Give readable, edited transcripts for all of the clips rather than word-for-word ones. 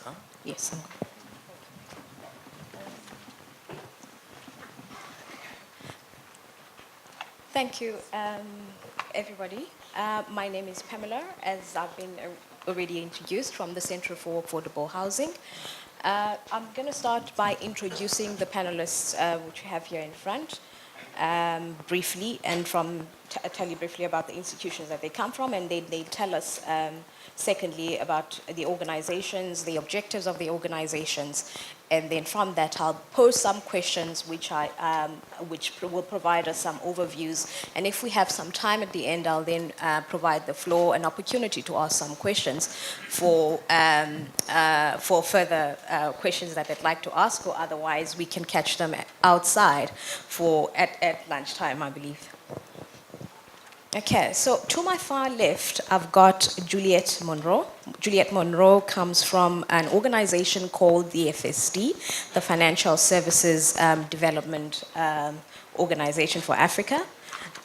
now? Yes. Thank you, everybody. My name is Pamela, as I've been already introduced, from the Center for Affordable Housing. I'm going to start by introducing the panelists which we have here in front briefly, and tell you briefly about the institutions that they come from, and they tell us secondly about the organizations, the objectives of the organizations, and then from that I'll pose some questions which will provide us some overviews, and if we have some time at the end, I'll then provide the floor an opportunity to ask some questions for further questions that they'd like to ask, or otherwise we can catch them outside at lunchtime, I believe. Okay, so to my far left, I've got Juliette Monroe. Juliette Monroe comes from an organization called the FSD, the Financial Services Development Organization for Africa.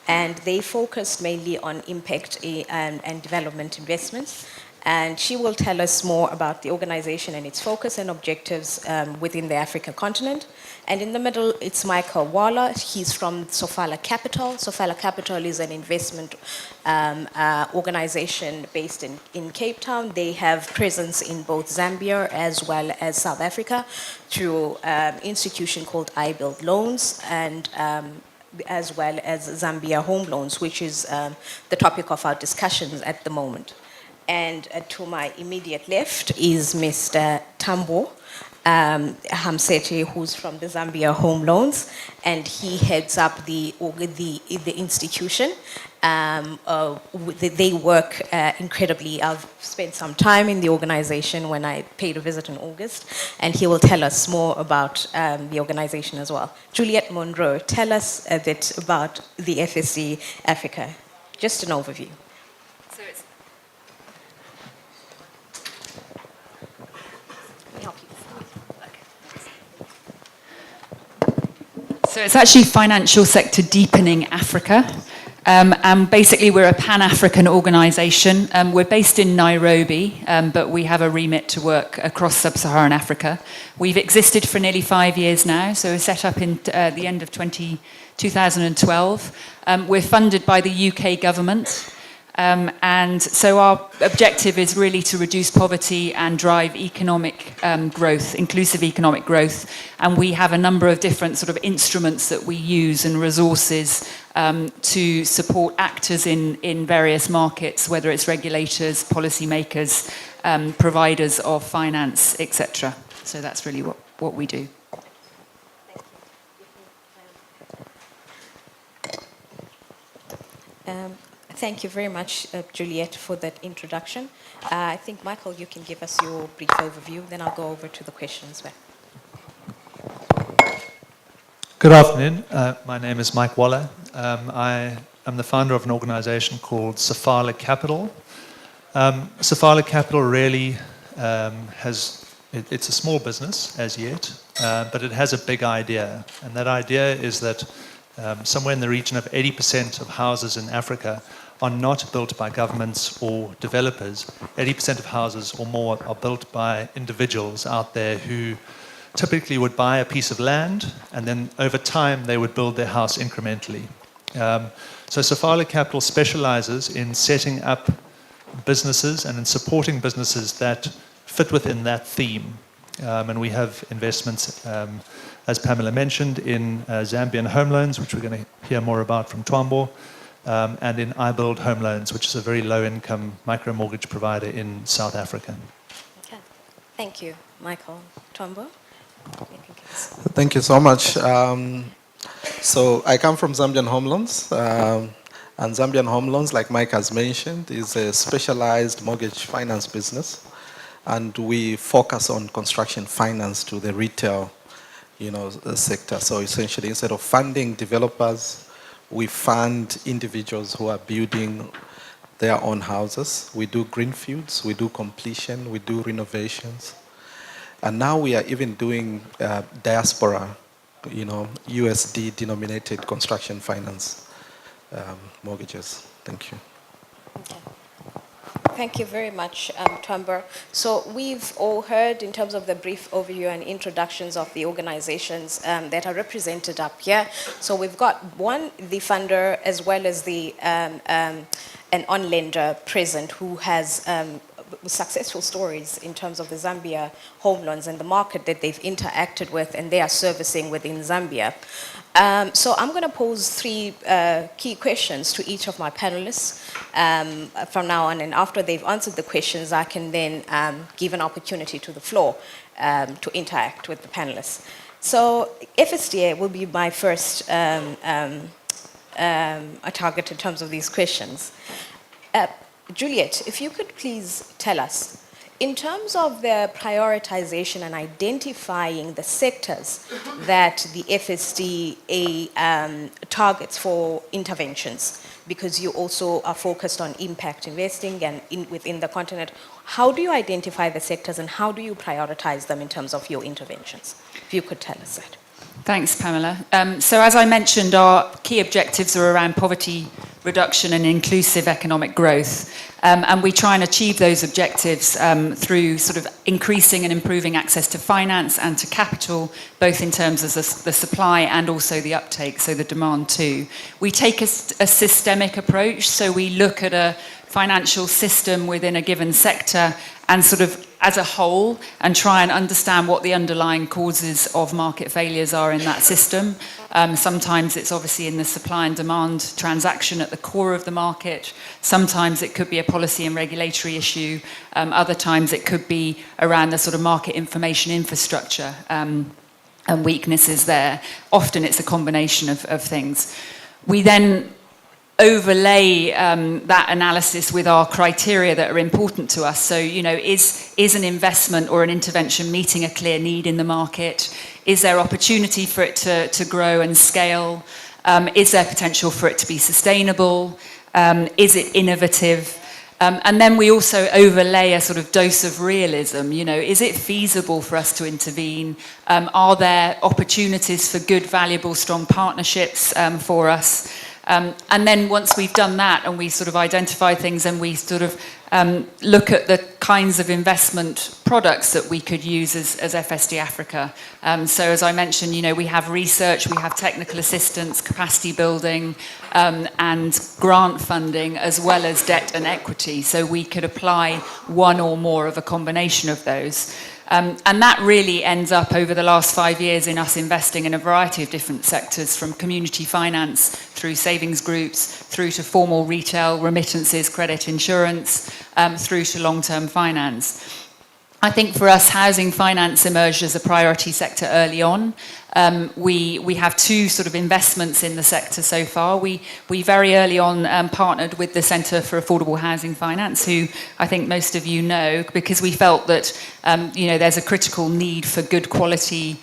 And they focus mainly on impact and development investments. And she will tell us more about the organization and its focus and objectives within the African continent. And in the middle, it's Michael Waller. He's from Sofala Capital. Sofala Capital is an investment organization based in Cape Town. They have presence in both Zambia as well as South Africa through an institution called I Build Loans, and as well as Zambia Home Loans, which is the topic of our discussions at the moment. And to my immediate left is Mr. Tambo Hamsete, who's from the Zambia Home Loans, and he heads up the institution. They work incredibly. I've spent some time in the organization when I paid a visit in August, and he will tell us more about the organization as well. Juliette Monroe, tell us a bit about the FSD Africa. Just an overview. So it's actually Financial Sector Deepening Africa. And basically we're a Pan-African organisation. We're based in Nairobi, but we have a remit to work across sub-Saharan Africa. We've existed for nearly 5 years now, so we're set up in the end of 2012. We're funded by the UK government. And so our objective is really to reduce poverty and drive economic growth, inclusive economic growth. And we have a number of different sort of instruments that we use and resources to support actors in various markets, whether it's regulators, policymakers, providers of finance, etc. So that's really what we do. Thank you very much, Juliette, for that introduction. I think, Michael, you can give us your brief overview, then I'll go over to the questions. Good afternoon. My name is Mike Waller. I am the founder of an organization called Sofala Capital. Sofala Capital really it's a small business as yet, but it has a big idea. And that idea is that somewhere in the region of 80% of houses in Africa are not built by governments or developers. 80% of houses or more are built by individuals out there who typically would buy a piece of land, and then over time they would build their house incrementally. So Sofala Capital specializes in setting up businesses and in supporting businesses that fit within that theme. And we have investments, as Pamela mentioned, in Zambian home loans, which we're going to hear more about from Twambo, and in I Build Home Loans, which is a very low-income micro-mortgage provider in South Africa. Okay. Thank you, Michael. Twambo? Thank you so much. So I come from Zambian Home Loans, and Zambian Home Loans, like Mike has mentioned, is a specialized mortgage finance business, and we focus on construction finance to the retail, sector. So essentially, instead of funding developers, we fund individuals who are building their own houses. We do greenfields, we do completion, we do renovations. And now we are even doing diaspora, USD denominated construction finance mortgages. Thank you. Okay. Thank you very much, Tumber. So we've all heard in terms of the brief overview and introductions of the organizations that are represented up here. So we've got one, the funder, as well as the an on-lender present who has successful stories in terms of the Zambia home loans and the market that they've interacted with and they are servicing within Zambia. So I'm going to pose three key questions to each of my panelists from now on, and after they've answered the questions, I can then give an opportunity to the floor to interact with the panelists. So FSDA will be my first a target in terms of these questions. Juliet, if you could please tell us, in terms of the prioritization and identifying the sectors that the FSDA targets for interventions, because you also are focused on impact investing and within the continent, how do you identify the sectors and how do you prioritize them in terms of your interventions? If you could tell us that. Thanks, Pamela. So as I mentioned, our key objectives are around poverty reduction and inclusive economic growth. And we try and achieve those objectives through sort of increasing and improving access to finance and to capital, both in terms of the supply and also the uptake, so the demand too. We take a systemic approach, so we look at a financial system within a given sector and sort of as a whole and try and understand what the underlying causes of market failures are in that system. Sometimes it's obviously in the supply and demand transaction at the core of the market. Sometimes it could be a policy and regulatory issue. Other times it could be around the sort of market information infrastructure and weaknesses there. Often it's a combination of things. We then overlay that analysis with our criteria that are important to us. So, you know, is an investment or an intervention meeting a clear need in the market? Is there opportunity for it to grow and scale? Is there potential for it to be sustainable? Is it innovative? And then we also overlay a sort of dose of realism. You know, is it feasible for us to intervene? Are there opportunities for good, valuable, strong partnerships for us? And then once we've done that and we sort of identify things and we sort of look at the kinds of investment products that we could use as FSD Africa. So as I mentioned, you know, we have research, we have technical assistance, capacity building, and grant funding, as well as debt and equity. So we could apply one or more of a combination of those. And that really ends up over the last 5 years in us investing in a variety of different sectors, from community finance through savings groups, through to formal retail, remittances, credit insurance, through to long-term finance. I think for us, housing finance emerged as a priority sector early on. We have two sort of investments in the sector so far. We very early on partnered with the Centre for Affordable Housing Finance, who I think most of you know, because we felt that you know, there's a critical need for good quality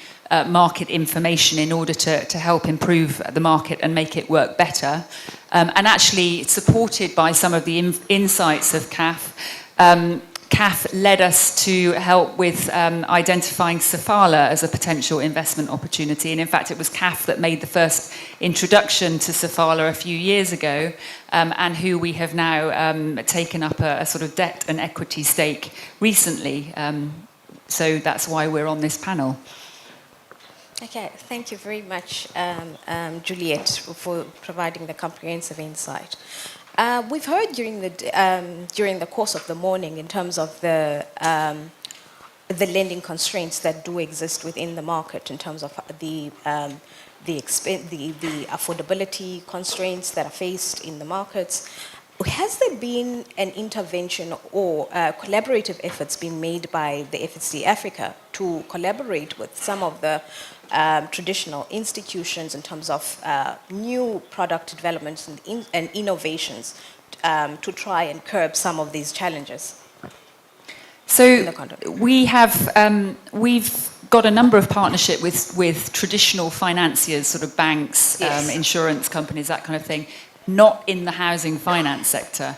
market information in order to help improve the market and make it work better. And actually, supported by some of the insights of CAF, CAF led us to help with identifying Safala as a potential investment opportunity. And in fact, it was CAF that made the first introduction to Safala a few years ago, and who we have now taken up a sort of debt and equity stake recently. So that's why we're on this panel. Okay, thank you very much, Juliet, for providing the comprehensive insight. We've heard during the course of the morning in terms of the lending constraints that do exist within the market in terms of the affordability constraints that are faced in the markets. Has there been an intervention or collaborative efforts being made by the FSD Africa to collaborate with some of the traditional institutions in terms of new product developments and innovations to try and curb some of these challenges? So we have we've got a number of partnership with traditional financiers, sort of banks, yes, insurance companies, that kind of thing. Not in the housing finance sector,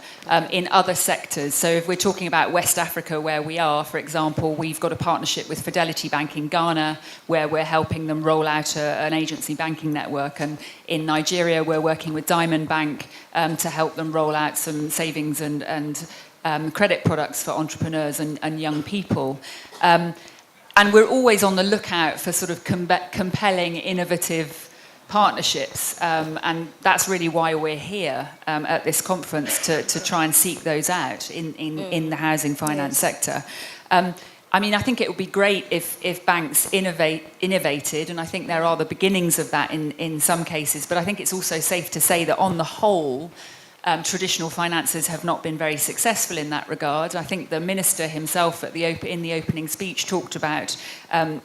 in other sectors. So if we're talking about West Africa, where we are, for example, we've got a partnership with Fidelity Bank in Ghana, where we're helping them roll out an agency banking network. And in Nigeria, we're working with Diamond Bank to help them roll out some savings and credit products for entrepreneurs and young people. And we're always on the lookout for sort of compelling, innovative partnerships. And that's really why we're here at this conference, to try and seek those out in the housing finance sector. I mean, I think it would be great if banks innovated, and I think there are the beginnings of that in some cases, but I think it's also safe to say that on the whole, traditional finances have not been very successful in that regard. I think the minister himself in the opening speech talked about, in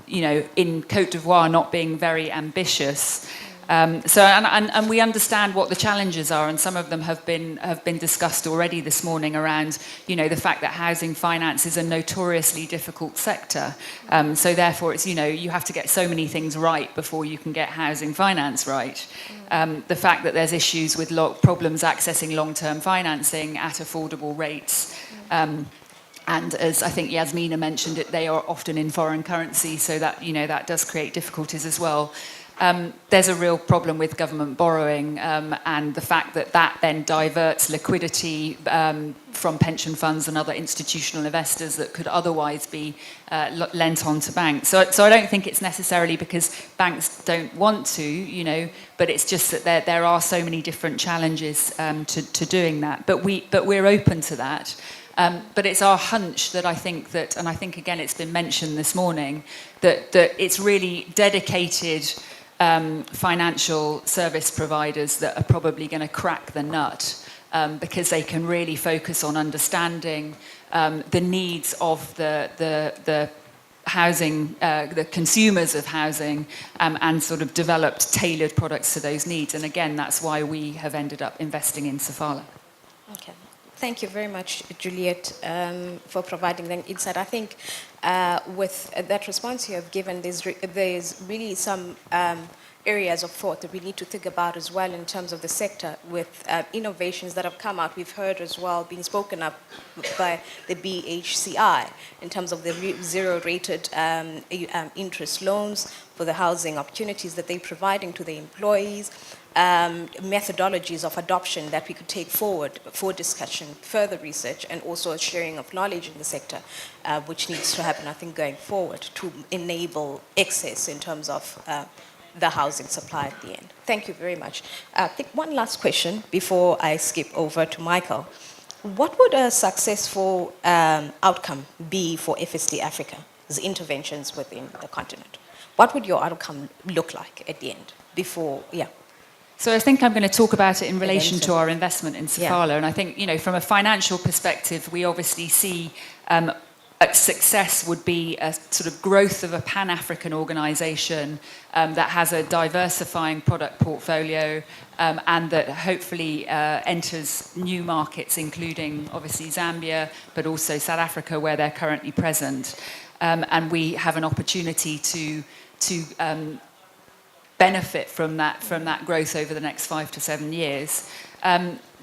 Côte d'Ivoire not being very ambitious. And we understand what the challenges are, and some of them have been discussed already this morning around, the fact that housing finance is a notoriously difficult sector. So therefore, it's, you have to get so many things right before you can get housing finance right. The fact that there's issues with problems accessing long-term financing at affordable rates. And as I think Yasmina mentioned it, they are often in foreign currency, so that, that does create difficulties as well. There's a real problem with government borrowing, and the fact that then diverts liquidity from pension funds and other institutional investors that could otherwise be lent on to banks. So I don't think it's necessarily because banks don't want to, but it's just that there are so many different challenges to doing that. But we're open to that. But it's our hunch that I think and I think again it's been mentioned this morning, that it's really dedicated financial service providers that are probably going to crack the nut, because they can really focus on understanding the needs of the housing, the consumers of housing, and sort of developed tailored products to those needs. And again, that's why we have ended up investing in Safala. Okay. Thank you very much, Juliet, for providing that insight. I think with that response you have given, there's really some areas of thought that we need to think about as well in terms of the sector with innovations that have come out. We've heard as well being spoken up by the BHCI in terms of the zero-rated interest loans for the housing opportunities that they're providing to the employees. Methodologies of adoption that we could take forward for discussion, further research, and also a sharing of knowledge in the sector, which needs to happen, I think, going forward to enable access in terms of the housing supply at the end. Thank you very much. I think one last question before I skip over to Michael. What would a successful outcome be for FSD Africa's interventions within the continent? What would your outcome look like at the end before, So I think I'm going to talk about it in relation to our investment in Safala. And I think, from a financial perspective, we obviously see success would be a sort of growth of a Pan-African organisation that has a diversifying product portfolio, and that hopefully enters new markets, including obviously Zambia, but also South Africa, where they're currently present. And we have an opportunity to benefit from that growth over the next 5 to 7 years.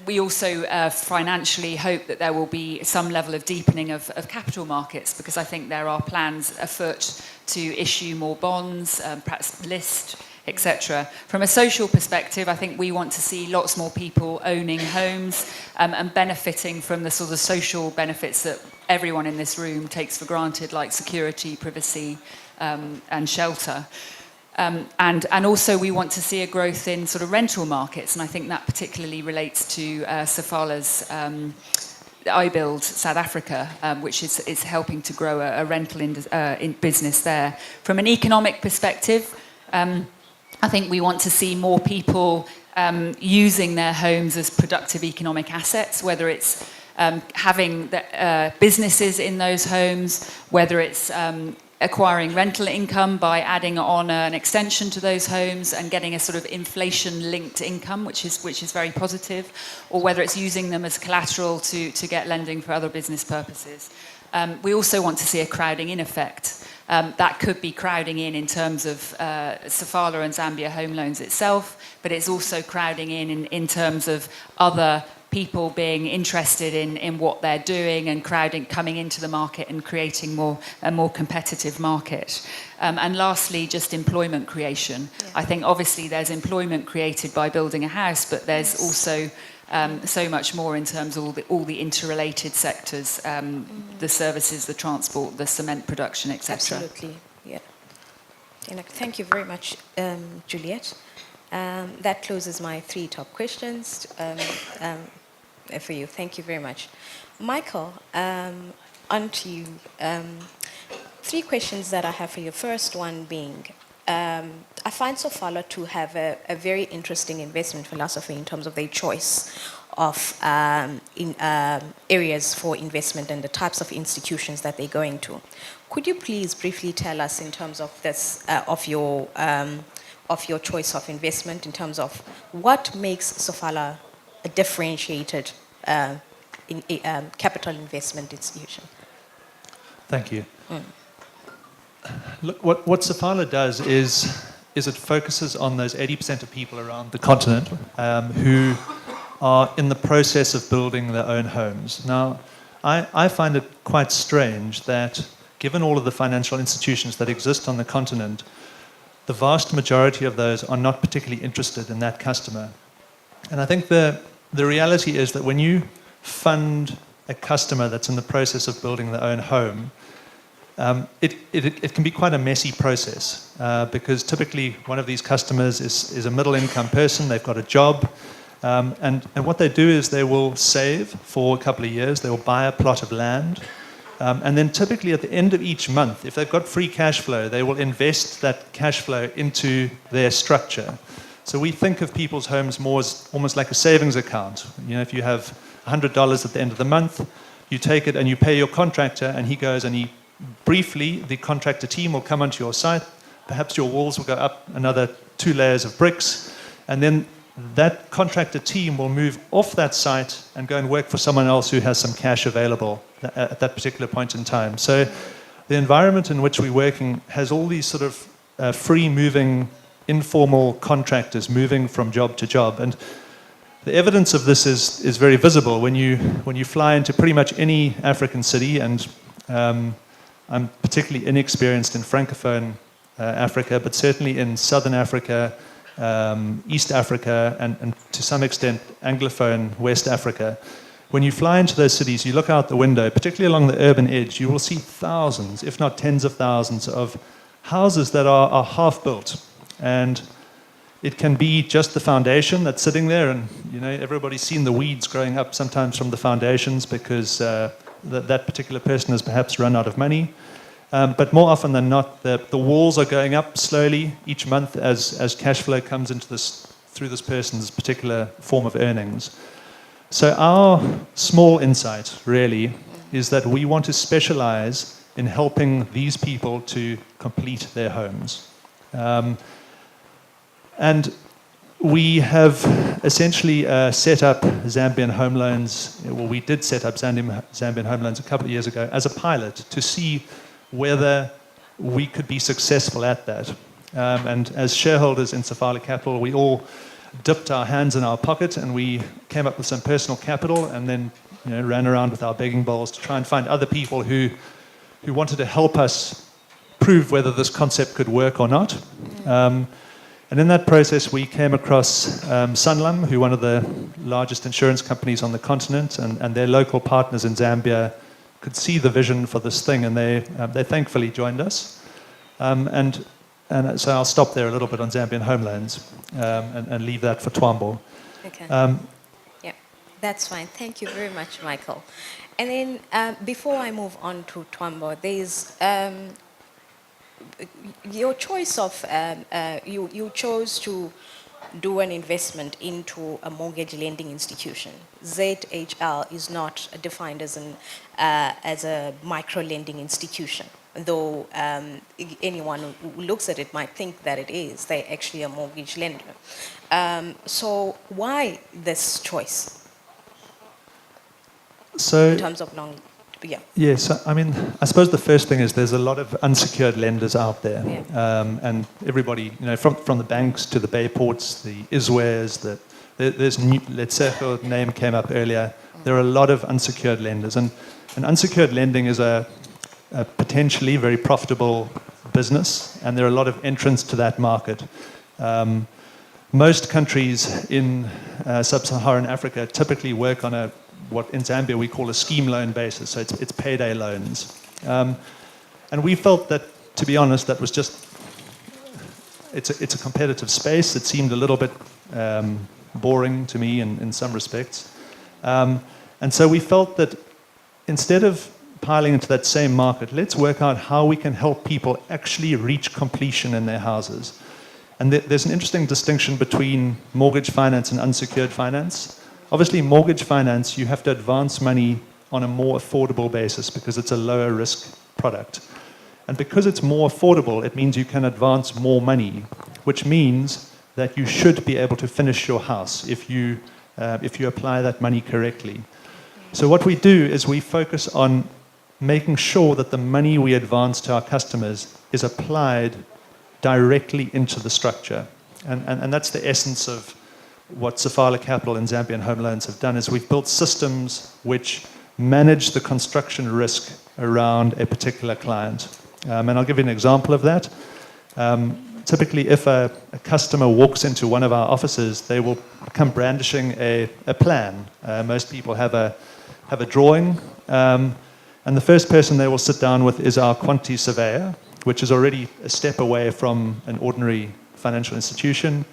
We also financially hope that there will be some level of deepening of capital markets, because I think there are plans afoot to issue more bonds, perhaps list, etc. From a social perspective, I think we want to see lots more people owning homes and benefiting from the sort of social benefits that everyone in this room takes for granted, like security, privacy, and shelter. And also we want to see a growth in sort of rental markets, and I think that particularly relates to Safala's iBuild South Africa, which is helping to grow a rental in business there. From an economic perspective, I think we want to see more people using their homes as productive economic assets, whether it's having businesses in those homes, whether it's acquiring rental income by adding on an extension to those homes and getting a sort of inflation-linked income, which is very positive, or whether it's using them as collateral to get lending for other business purposes. We also want to see a crowding in effect. That could be crowding in terms of Safala and Zambia home loans itself, but it's also crowding in terms of other people being interested in what they're doing and coming into the market and creating a more competitive market. And lastly, just employment creation. Yeah. I think obviously there's employment created by building a house, but there's also so much more in terms of all the interrelated sectors, the services, the transport, the cement production, etc. Absolutely, yeah. And thank you very much, Juliet. That closes my 3 top questions for you. Thank you very much. Michael, on to you. 3 questions that I have for you. First one being, I find Sofala to have a very interesting investment philosophy in terms of their choice of areas for investment and the types of institutions that they're going to. Could you please briefly tell us in terms of this, of your choice of investment, in terms of what makes Sofala a differentiated capital investment institution? Thank you. Look, what Sofala does is it focuses on those 80% of people around the continent who are in the process of building their own homes. Now, I find it quite strange that given all of the financial institutions that exist on the continent, the vast majority of those are not particularly interested in that customer. And I think the reality is that when you fund a customer that's in the process of building their own home, it can be quite a messy process because typically one of these customers is a middle-income person, they've got a job, and what they do is they will save for a couple of years, they will buy a plot of land, and then typically at the end of each month, if they've got free cash flow, they will invest that cash flow into their structure. So we think of people's homes more as almost like a savings account. You know, if you have $100 at the end of the month, you take it and you pay your contractor, and he goes and he briefly, the contractor team will come onto your site, perhaps your walls will go up another 2 layers of bricks, and then that contractor team will move off that site and go and work for someone else who has some cash available at that particular point in time. So the environment in which we're working has all these sort of free-moving, informal contractors moving from job to job. And the evidence of this is very visible when you fly into pretty much any African city, and I'm particularly inexperienced in Francophone Africa, but certainly in Southern Africa, East Africa, and to some extent Anglophone West Africa. When you fly into those cities, you look out the window, particularly along the urban edge, you will see thousands, if not tens of thousands, of houses that are half-built. And it can be just the foundation that's sitting there, and you know everybody's seen the weeds growing up sometimes from the foundations because that particular person has perhaps run out of money. But more often than not, the walls are going up slowly each month as cash flow comes into through this person's particular form of earnings. So our small insight really is that we want to specialize in helping these people to complete their homes. And we have essentially set up Zambian Home Loans, well, we did set up Zambian Home Loans a couple of years ago as a pilot to see whether we could be successful at that. And as shareholders in Sofala Capital, we all dipped our hands in our pocket and we came up with some personal capital and then ran around with our begging bowls to try and find other people who wanted to help us prove whether this concept could work or not. And in that process, we came across Sanlam, who are one of the largest insurance companies on the continent, and their local partners in Zambia could see the vision for this thing, and they thankfully joined us. And so I'll stop there a little bit on Zambian Home Loans and leave that for Twambo. Okay. Yeah, that's fine. Thank you very much, Michael. And then before I move on to Twambo, there's your choice of you chose to do an investment into a mortgage lending institution. ZHL is not defined as a micro lending institution, though anyone who looks at it might think that it is. They're actually a mortgage lender. So why this choice? So in terms of long. Yeah. Yes, I mean, I suppose the first thing is there's a lot of unsecured lenders out there, and everybody, from the banks to the bay ports, the ISWARES, there's Letseco name came up earlier. There are a lot of unsecured lenders, and unsecured lending is a potentially very profitable business, and there are a lot of entrants to that market. most countries in sub-Saharan Africa typically work on what in Zambia we call a scheme loan basis, so it's payday loans. And we felt that, to be honest, that was just, it's a competitive space. It seemed a little bit boring to me in some respects. And so we felt that instead of piling into that same market, let's work out how we can help people actually reach completion in their houses. And there's an interesting distinction between mortgage finance and unsecured finance. Obviously, mortgage finance, you have to advance money on a more affordable basis because it's a lower risk product. And because it's more affordable, it means you can advance more money, which means that you should be able to finish your house if you apply that money correctly. So what we do is we focus on making sure that the money we advance to our customers is applied directly into the structure. And that's the essence of what Safala Capital and Zambian Home Loans have done, is we've built systems which manage the construction risk around a particular client. And I'll give you an example of that. Typically, if a customer walks into one of our offices, they will come brandishing a plan. Most people have a drawing, and the first person they will sit down with is our quantity surveyor, which is already a step away from an ordinary financial institution.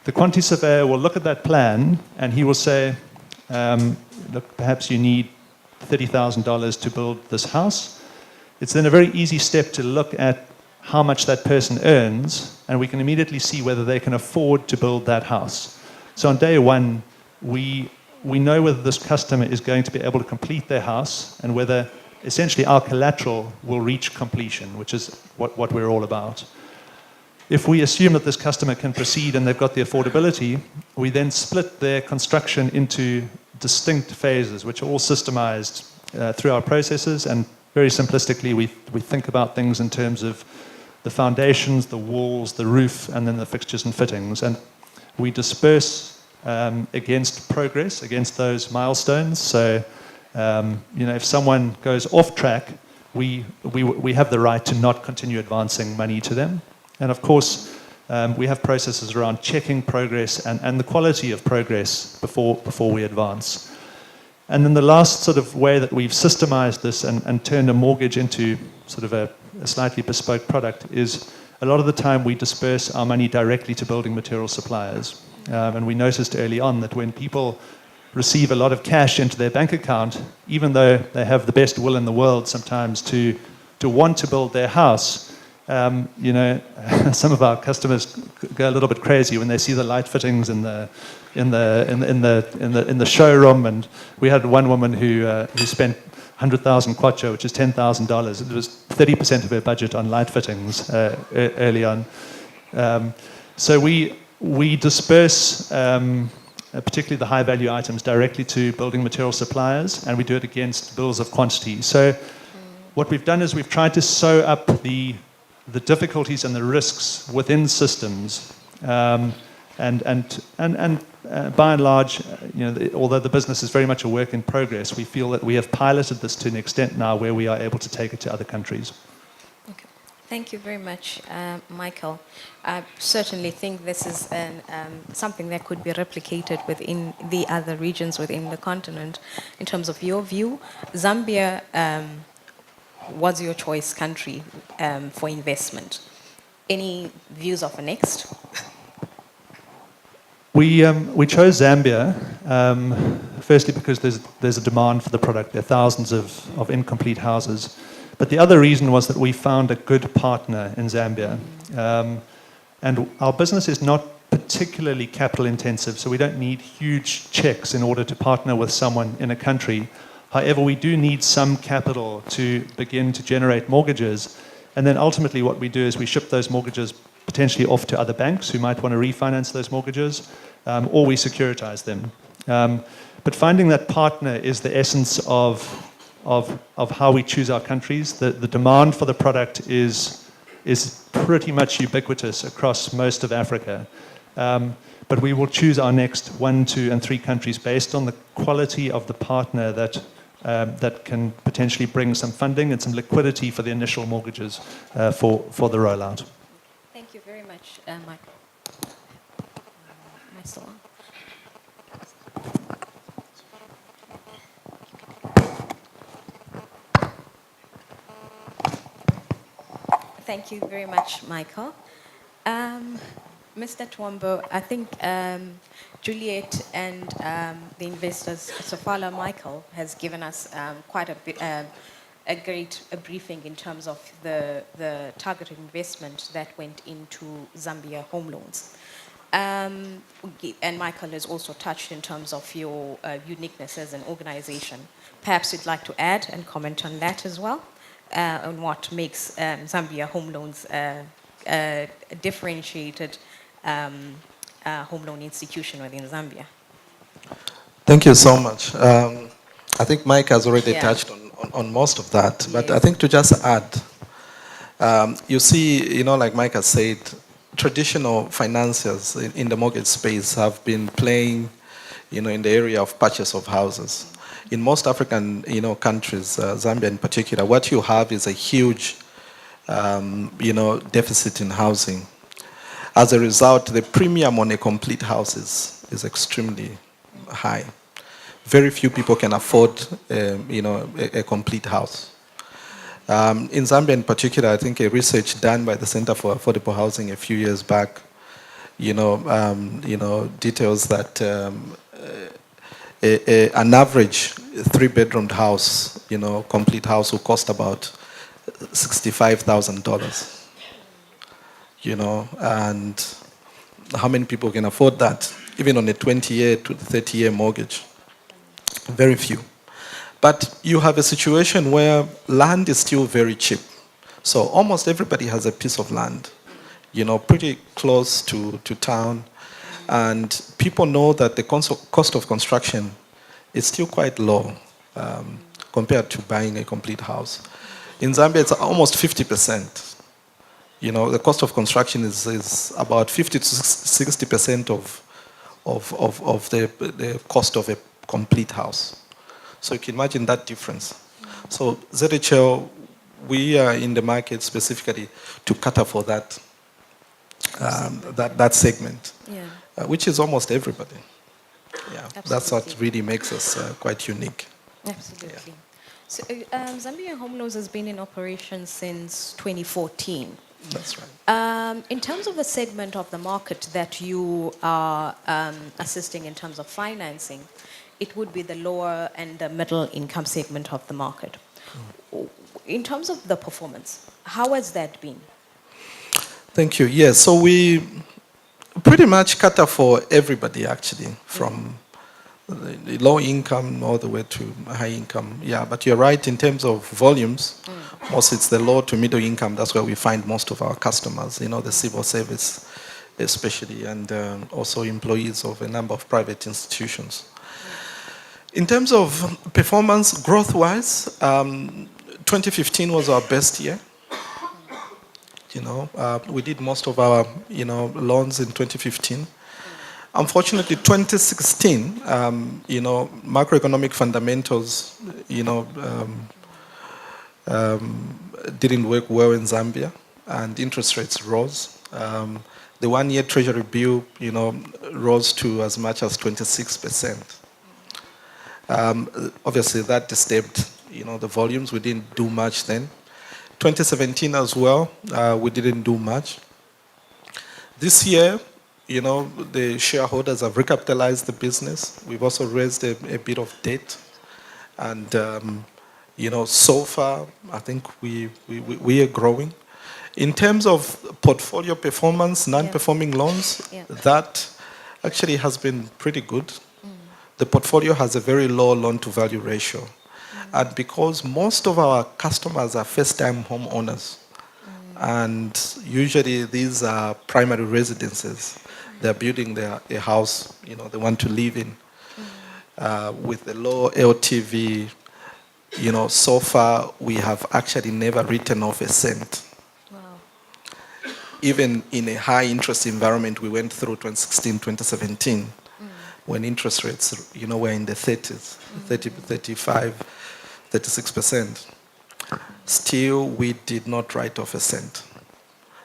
The quantity surveyor will look at that plan, and he will say, look, perhaps you need $30,000 to build this house. It's then a very easy step to look at how much that person earns, and we can immediately see whether they can afford to build that house. So on day one, we know whether this customer is going to be able to complete their house and whether essentially our collateral will reach completion, which is what we're all about. If we assume that this customer can proceed and they've got the affordability, we then split their construction into distinct phases, which are all systemized through our processes. And very simplistically, we think about things in terms of the foundations, the walls, the roof, and then the fixtures and fittings. And we disperse against progress, against those milestones. So, if someone goes off track, we have the right to not continue advancing money to them. And of course, we have processes around checking progress and the quality of progress before we advance. And then the last sort of way that we've systemized this and turned a mortgage into sort of a slightly bespoke product is a lot of the time we disperse our money directly to building material suppliers. And we noticed early on that when people receive a lot of cash into their bank account, even though they have the best will in the world sometimes to want to build their house, some of our customers go a little bit crazy when they see the light fittings in the showroom. And we had one woman who spent 100,000 kwacha, which is $10,000. It was 30% of her budget on light fittings early on. So we disperse, particularly the high-value items, directly to building material suppliers, and we do it against bills of quantity. So what we've done is we've tried to sew up the difficulties and the risks within systems, and by and large, although the business is very much a work in progress, we feel that we have piloted this to an extent now where we are able to take it to other countries. Okay. Thank you very much, Michael. I certainly think this is something that could be replicated within the other regions within the continent. In terms of your view, Zambia was your choice country for investment. Any views of a next? We chose Zambia, firstly because there's a demand for the product. There are thousands of incomplete houses. But the other reason was that we found a good partner in Zambia. And our business is not particularly capital intensive, so we don't need huge checks in order to partner with someone in a country. However, we do need some capital to begin to generate mortgages. And then ultimately what we do is we ship those mortgages potentially off to other banks who might want to refinance those mortgages, or we securitize them. But finding that partner is the essence of how we choose our countries. The demand for the product is pretty much ubiquitous across most of Africa. But we will choose our next 1, 2, and 3 countries based on the quality of the partner that can potentially bring some funding and some liquidity for the initial mortgages for the rollout. Thank you very much, Michael. pass along. Thank you very much, Michael. Mr. Twombo, I think Juliet and the investors, Sofala Michael, has given us quite a bit, a great briefing in terms of the targeted investment that went into Zambia home loans. And Michael has also touched in terms of your uniqueness as an organization. Perhaps you'd like to add and comment on that as well, on what makes Zambia home loans a differentiated home loan institution within Zambia. Thank you so much. I think Mike has already Yeah. touched on most of that, but I Yes. think to just add, you see, like Mike has said, traditional financiers in the mortgage space have been playing, in the area of purchase of houses. In most African, countries, Zambia in particular, what you have is a huge, deficit in housing. As a result, the premium on a complete house is extremely high. Very few people can afford, a complete house. In Zambia in particular, I think a research done by the Center for Affordable Housing a few years back, details that an average three-bedroomed house, complete house will cost about $65,000. And how many people can afford that, even on a 20-year to 30-year mortgage? Very few. But you have a situation where land is still very cheap. So almost everybody has a piece of land, pretty close to town. And people know that the cost of construction is still quite low compared to buying a complete house. In Zambia, it's almost 50%. The cost of construction is about 50 to 60% of the cost of a complete house. So you can imagine that difference. So ZHL, we are in the market specifically to cater for that that segment, Yeah. which is almost everybody. Yeah, that's what Absolutely. really makes us quite unique. Absolutely. So Zambia Home Loans has been in operation since 2014. That's right. In terms of the segment of the market that you are assisting in terms of financing, it would be the lower and the middle income segment of the market. In terms of the performance, how has that been? Thank you. Yes, so we pretty much cater for everybody actually, from the low income all the way to high income. Yeah, but you're right in terms of volumes. Most it's the low to middle income. That's where we find most of our customers. The civil service, especially, and also employees of a number of private institutions. In terms of performance, growth-wise, 2015 was our best year. We did most of our, loans in 2015. Unfortunately, 2016, macroeconomic fundamentals, didn't work well in Zambia, and interest rates rose. The one-year treasury bill, rose to as much as 26%. Obviously, that disturbed, the volumes. We didn't do much then. 2017 as well, we didn't do much. This year, the shareholders have recapitalized the business. We've also raised a bit of debt. And, so far, I think we are growing. In terms of portfolio performance, non-performing loans, that actually has been pretty good. The portfolio has a very low loan-to-value ratio. And because most of our customers are first-time homeowners, and usually these are primary residences, they're building a house, they want to live in, with a low LTV. So far we have actually never written off a cent. Wow. Even in a high interest environment we went through 2016, 2017, when interest rates, were in the 30s, 30, 35, 36%. Still, we did not write off a cent.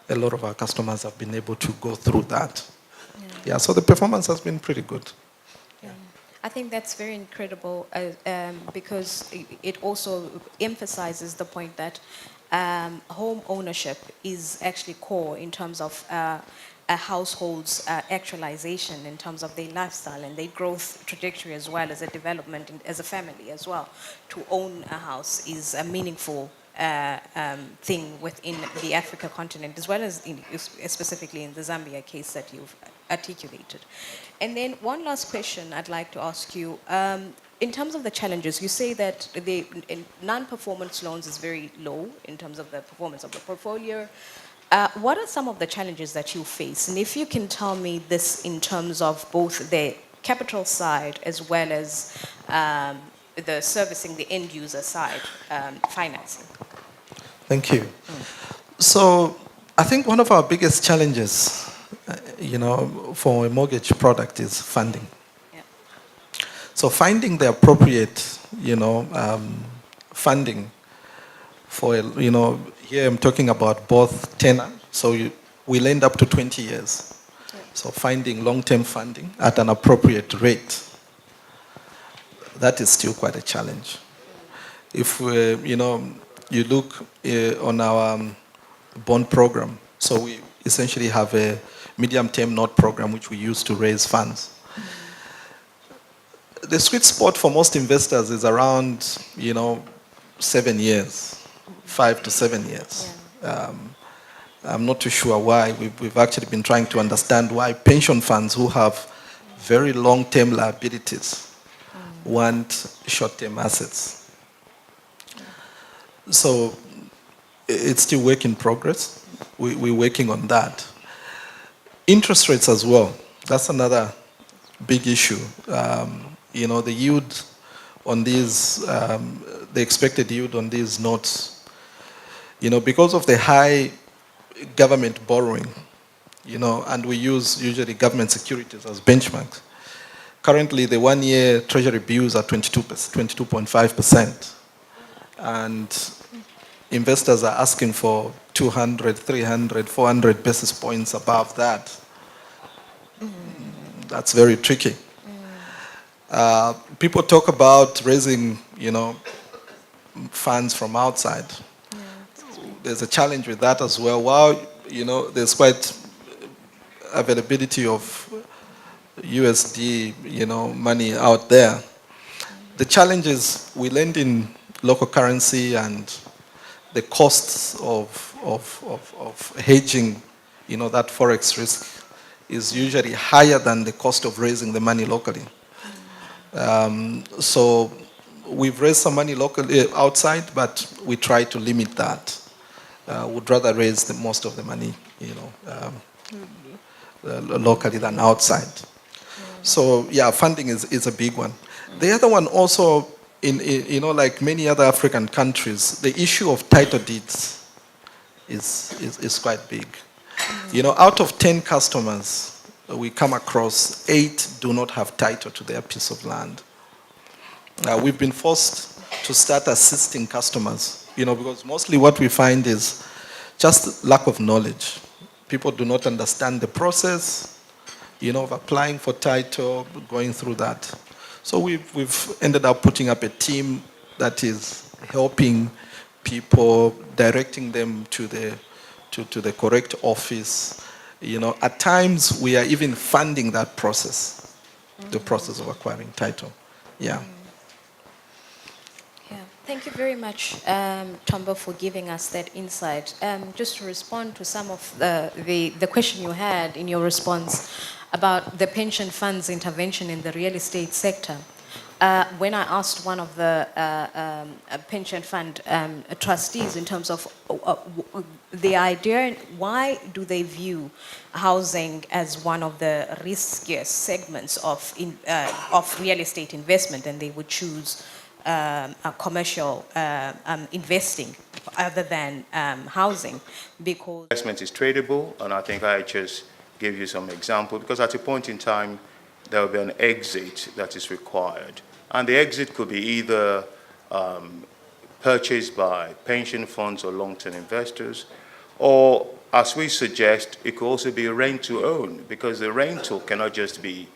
A lot of our customers have been able to go through that. Yeah, so the performance has been pretty good. I think that's very incredible because it also emphasizes the point that home ownership is actually core in terms of a household's actualization in terms of their lifestyle and their growth trajectory as well as a development as a family as well. To own a house is a meaningful thing within the Africa continent as well as specifically in the Zambia case that you've articulated. And then one last question I'd like to ask you. In terms of the challenges, you say that the non-performance loans is very low in terms of the performance of the portfolio. What are some of the challenges that you face? And if you can tell me this in terms of both the capital side as well as the servicing the end user side, financing. Thank you. So I think one of our biggest challenges, for a mortgage product is funding. Yeah. So finding the appropriate, funding for, here I'm talking about both tenor, so we'll end up to 20 years. Yeah. So finding long-term funding at an appropriate rate, that is still quite a challenge. If you look on our bond program, so we essentially have a medium-term note program which we use to raise funds. The sweet spot for most investors is around, 7 years, 5 to 7 years. Yeah. I'm not too sure why. We've actually been trying to understand why pension funds who have very long-term liabilities want short-term assets. So it's still work in progress. We're working on that. Interest rates as well. That's another big issue. The yield on these, the expected yield on these notes, because of the high government borrowing, and we use usually government securities as benchmarks. Currently, the one-year treasury bills are 22.5%. And investors are asking for 200, 300, 400 basis points above that. That's very tricky. People talk about raising, funds from outside. There's a challenge with that as well. While, there's quite availability of USD, money out there. The challenge is we lend in local currency and the costs of hedging, that forex risk is usually higher than the cost of raising the money locally. So we've raised some money locally outside, but we try to limit that. Would rather raise most of the money, locally than outside. So yeah, funding is a big one. The other one also, like many other African countries, the issue of title deeds is quite big. Out of 10 customers we come across, 8 do not have title to their piece of land. We've been forced to start assisting customers, because mostly what we find is just lack of knowledge. People do not understand the process, of applying for title, going through that. So we've ended up putting up a team that is helping people, directing them to the correct office. At times we are even funding that process, the process of acquiring title. Yeah. Yeah, thank you very much, Tombo, for giving us that insight. Just to respond to some of the question you had in your response about the pension fund's intervention in the real estate sector. When I asked one of the pension fund trustees in terms of the idea, why do they view housing as one of the riskiest segments of real estate investment, and they would choose a commercial investing other than housing, because Investment is tradable, and I think I just gave you some example, because at a point in time there will be an exit that is required, and the exit could be either purchased by pension funds or long-term investors, or as we suggest, it could also be rent to own, because the rental cannot just be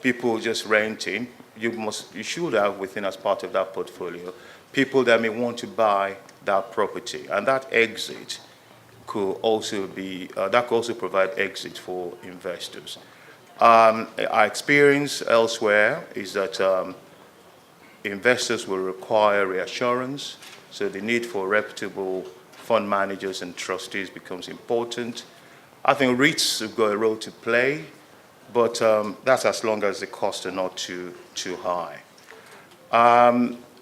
people just renting. You should have within, as part of that portfolio, people that may want to buy that property, and that exit could also be that could also provide exit for investors. Our experience elsewhere is that investors will require reassurance, so the need for reputable fund managers and trustees becomes important. I think REITs have got a role to play, but that's as long as the costs are not too high.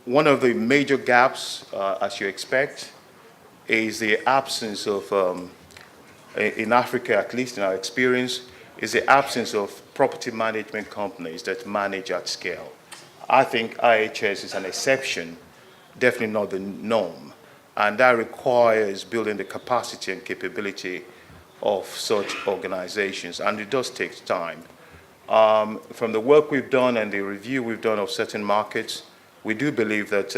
One of the major gaps, as you expect, is the absence of, in Africa, at least in our experience, is the absence of property management companies that manage at scale. I think IHS is an exception, definitely not the norm, and that requires building the capacity and capability of such organizations, and it does take time. From the work we've done and the review we've done of certain markets, we do believe that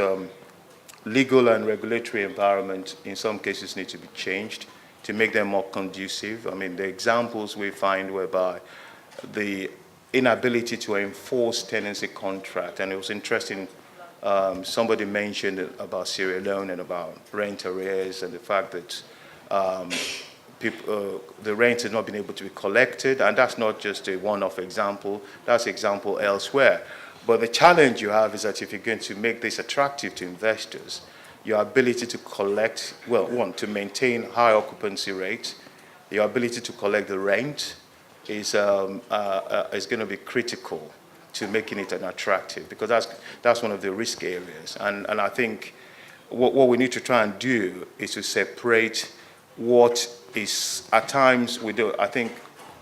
legal and regulatory environment in some cases need to be changed to make them more conducive. I mean, the examples we find whereby the inability to enforce tenancy contract, and it was interesting, somebody mentioned about Sierra Leone and about rent arrears and the fact that the rent has not been able to be collected, and that's not just a one-off example, that's example elsewhere. But the challenge you have is that if you're going to make this attractive to investors, your ability to collect, well, one, to maintain high occupancy rates, your ability to collect the rent is going to be critical to making it an attractive, because that's one of the risk areas. And I think what we need to try and do is to separate what is, at times we do, I think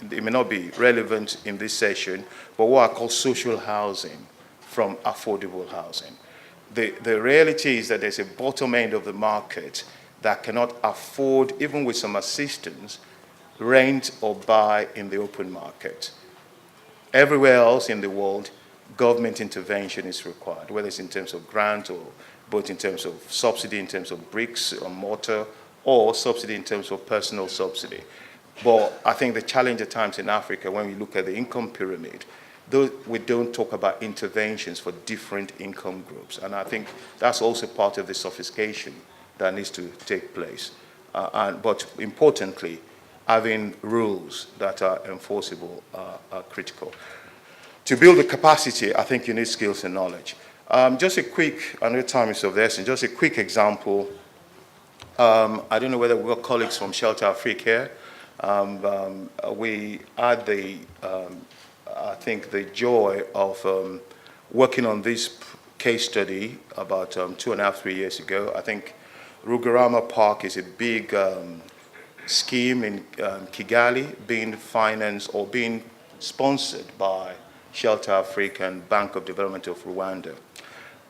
it may not be relevant in this session, but what I call social housing from affordable housing. The reality is that there's a bottom end of the market that cannot afford, even with some assistance, rent or buy in the open market. Everywhere else in the world, government intervention is required, whether it's in terms of grant or both in terms of subsidy, in terms of bricks or mortar, or subsidy in terms of personal subsidy. But I think the challenge at times in Africa, when we look at the income pyramid, we don't talk about interventions for different income groups. And I think that's also part of the sophistication that needs to take place. But importantly, having rules that are enforceable are critical. To build the capacity, I think you need skills and knowledge. Just a quick, I know time is of the essence, just a quick example. I don't know whether we've got colleagues from Shelter Afrique here. We had I think the joy of working on this case study about 2.5, 3 years ago. I think Rugarama Park is a big scheme in Kigali being financed or being sponsored by Shelter Afrique and Bank of Development of Rwanda.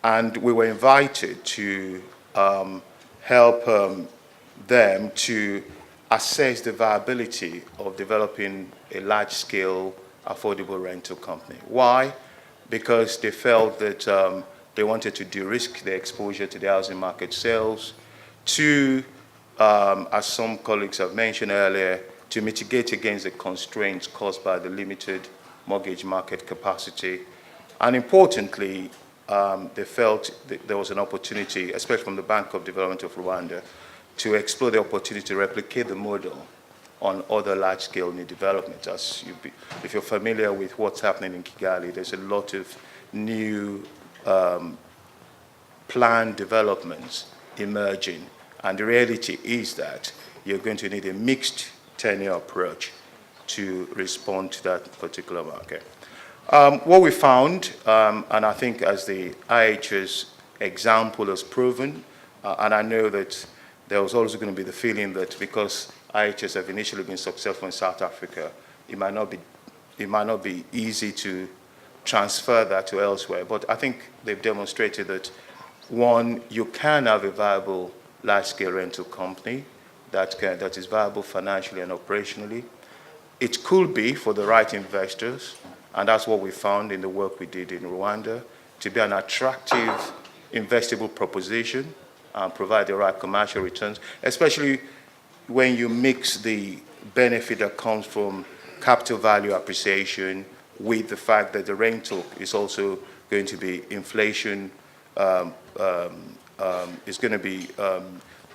And we were invited to help them to assess the viability of developing a large-scale affordable rental company. Why? Because they felt that they wanted to de-risk their exposure to the housing market sales, to, as some colleagues have mentioned earlier, to mitigate against the constraints caused by the limited mortgage market capacity. And importantly, they felt that there was an opportunity, especially from the Bank of Development of Rwanda, to explore the opportunity to replicate the model on other large-scale new developments. If you're familiar with what's happening in Kigali, there's a lot of new planned developments emerging. And the reality is that you're going to need a mixed tenure approach to respond to that particular market. What we found, and I think as the IHS example has proven, and I know that there was also going to be the feeling that because IHS have initially been successful in South Africa, it might not be easy to transfer that to elsewhere. But I think they've demonstrated that, one, you can have a viable large-scale rental company that is viable financially and operationally. It could be for the right investors, and that's what we found in the work we did in Rwanda, to be an attractive investable proposition and provide the right commercial returns, especially when you mix the benefit that comes from capital value appreciation with the fact that the rental is also going to be inflation, is going to be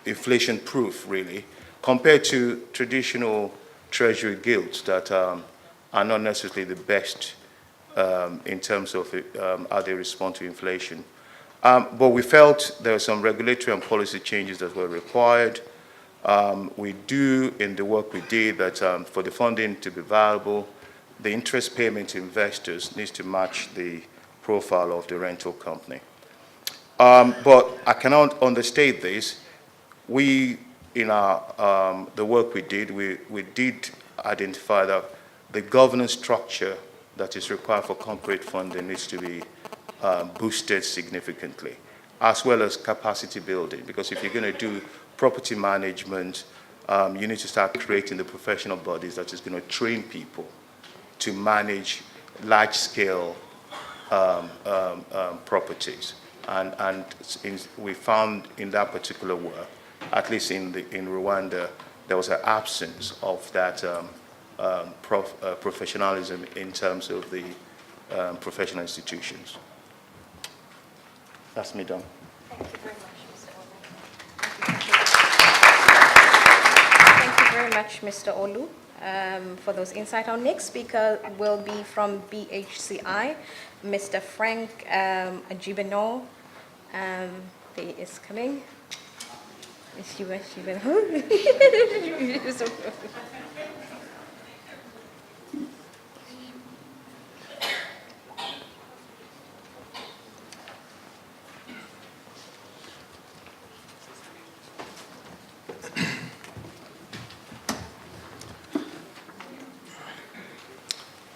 inflation proof, really, compared to traditional treasury gilts that are not necessarily the best in terms of how they respond to inflation. But we felt there were some regulatory and policy changes that were required. We do, in the work we did, that for the funding to be viable, the interest payment to investors needs to match the profile of the rental company. But I cannot understate this. We, in our, the work we did identify that the governance structure that is required for corporate funding needs to be boosted significantly, as well as capacity building, because if you're going to do property management, you need to start creating the professional bodies that is going to train people to manage large-scale properties. And we found in that particular work, at least in Rwanda, there was an absence of that professionalism in terms of the professional institutions. That's me done. Thank you very much, Mr. Olu. Thank you very much, Mr. Olu, for those insights. Our next speaker will be from BHCI, Mr. Frank Ajibeno. He is coming.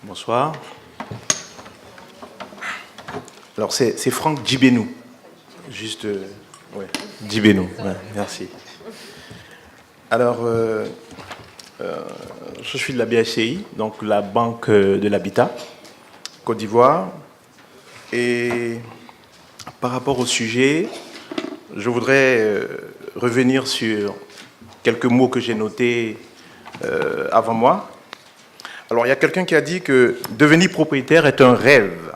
Bonsoir. Alors c'est Franck Djibenou. Juste, ouais, Djibenou, ouais, merci. Alors, je suis de la BHCI, donc la Banque de l'Habitat, Côte d'Ivoire. Et par rapport au sujet, je voudrais revenir sur quelques mots que j'ai notés avant moi. Alors, il y a quelqu'un qui a dit que devenir propriétaire est un rêve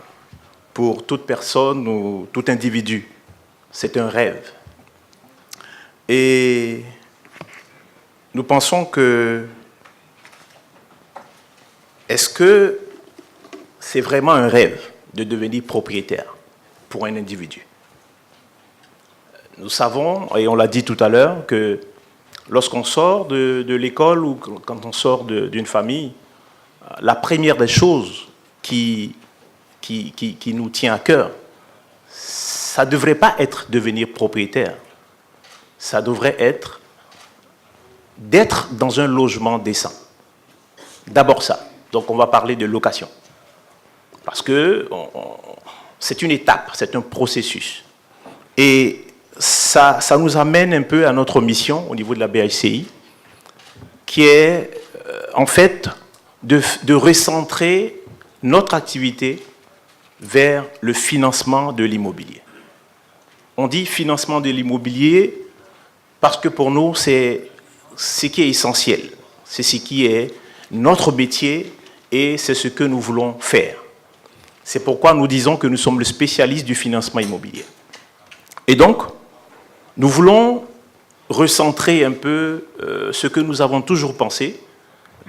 pour toute personne ou tout individu. C'est un rêve. Et nous pensons que est-ce que c'est vraiment un rêve de devenir propriétaire pour un individu? Nous savons, et on l'a dit tout à l'heure, que lorsqu'on sort de l'école ou quand on sort d'une famille, la première des choses qui nous tient à cœur, ça ne devrait pas être devenir propriétaire. Ça devrait être d'être dans un logement décent. D'abord ça. Donc on va parler de location. Parce que c'est une étape, c'est un processus. Et ça nous amène un peu à notre mission au niveau de la BHCI, qui est en fait de recentrer notre activité vers le financement de l'immobilier. On dit financement de l'immobilier parce que pour nous, c'est ce qui est essentiel. C'est ce qui est notre métier et c'est ce que nous voulons faire. C'est pourquoi nous disons que nous sommes le spécialiste du financement immobilier. Et donc, nous voulons recentrer un peu ce que nous avons toujours pensé.